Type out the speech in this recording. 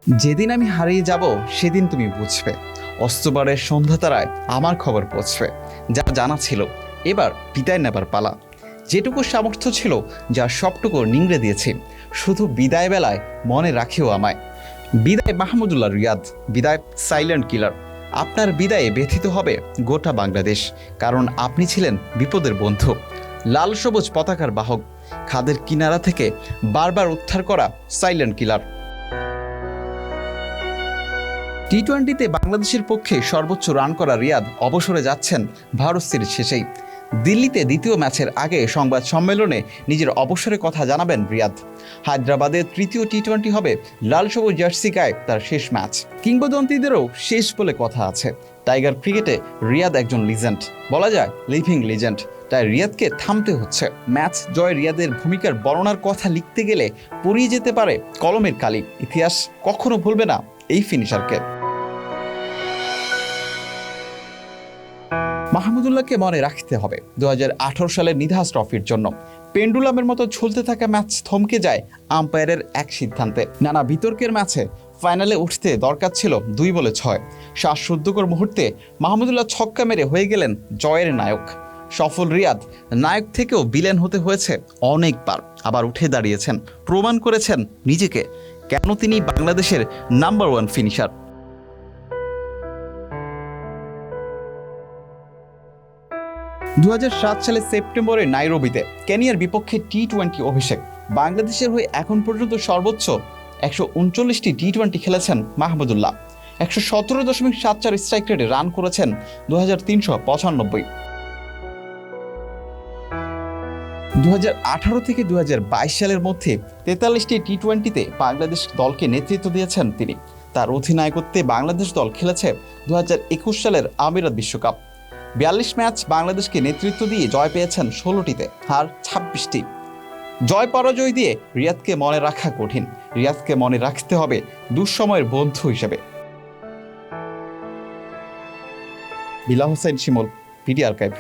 যেদিন আমি হারিয়ে যাব সেদিন তুমি বুঝবে, অস্তবারের সন্ধ্যা তারায় আমার খবর পৌঁছবে। যা জানা ছিল এবার বিদায় নেবার পালা। যেটুকু সামর্থ্য ছিল যা সবটুকু নিংড়ে দিয়েছি, শুধু বিদায় বেলায় মনে রাখিও আমায়। বিদায় মাহমুদুল্লাহ রিয়াদ, বিদায় সাইলেন্ট কিলার। আপনার বিদায়ে ব্যথিত হবে গোটা বাংলাদেশ, কারণ আপনি ছিলেন বিপদের বন্ধু, লাল সবুজ পতাকার বাহক, খাদের কিনারা থেকে বারবার উদ্ধার করা সাইলেন্ট কিলার। টি-20তে বাংলাদেশের পক্ষে সর্বোচ্চ রান করা রিয়াদ অবসরে যাচ্ছেন ভারত সিরিজ শেষেই। দিল্লিতে দ্বিতীয় ম্যাচের আগে সংবাদ সম্মেলনে নিজের অবসরের কথা জানাবেন রিয়াদ। হায়দ্রাবাদের তৃতীয় টি-20 হবে লাল সবুজ জার্সি গায়ে তার শেষ ম্যাচ। কিংবদন্তিদেরও শেষ বলে কথা আছে। টাইগার ক্রিকেটে রিয়াদ একজন লিজেন্ড, বলা যায় লিভিং লিজেন্ড। তাই রিয়াদকে থামতে হচ্ছে। ম্যাচ জয় রিয়াদের ভূমিকার বর্ণনার কথা লিখতে গেলে পুড়িয়ে যেতে পারে কলমের কালি। ইতিহাস কখনো ভুলবে না এই ফিনিশারকে। মাহমুদুল্লাহকে মনে রাখতে হবে 2018 সালের নিধাস ট্রফির জন্য। পেন্ডুলামের মতো ঝুলতে থাকা ম্যাচ থমকে যায় আম্পায়ারের এক সিদ্ধান্তে। নানা বিতর্কের ম্যাচে ফাইনালে উঠতে দরকার ছিল 2 বলে 6। শ্বাসরুদ্ধকর মুহূর্তে মাহমুদুল্লাহ ছক্কা মেরে হয়ে গেলেন জয়ের নায়ক। সফল রিয়াদ নায়ক থেকেও বিলেন হতে হয়েছে অনেকবার, আবার উঠে দাঁড়িয়েছেন, প্রমাণ করেছেন নিজেকে কেন তিনি বাংলাদেশের নাম্বার 1 ফিনিশার। 2007 সালের সেপ্টেম্বরে নাইরোবিতে কেনিয়ার বিপক্ষে টি-20 অভিষেক। বাংলাদেশের হয়ে এখন পর্যন্ত সর্বোচ্চ 139টি টি-20 খেলেছেন মাহমুদুল্লাহ। 117.74 স্ট্রাইক রেটে রান করেছেন 2395। 2018 থেকে 2022 সালের মধ্যে 43টি টি-20তে বাংলাদেশ দলকে নেতৃত্ব দিয়েছেন তিনি। তার অধিনায়কত্বে বাংলাদেশ দল খেলেছে 2021 সালের আমিরাত বিশ্বকাপ। 42 ম্যাচ বাংলাদেশকে নেতৃত্ব দিয়ে জয় পেয়েছেন 16টিতে, হার 26টি। জয় পরাজয় দিয়ে রিয়াদকে মনে রাখা কঠিন। রিয়াদকে মনে রাখতে হবে দুঃসময়ের বন্ধু হিসেবে। বিলা হোসেন শিমুল, পিডি আর্কাইভ।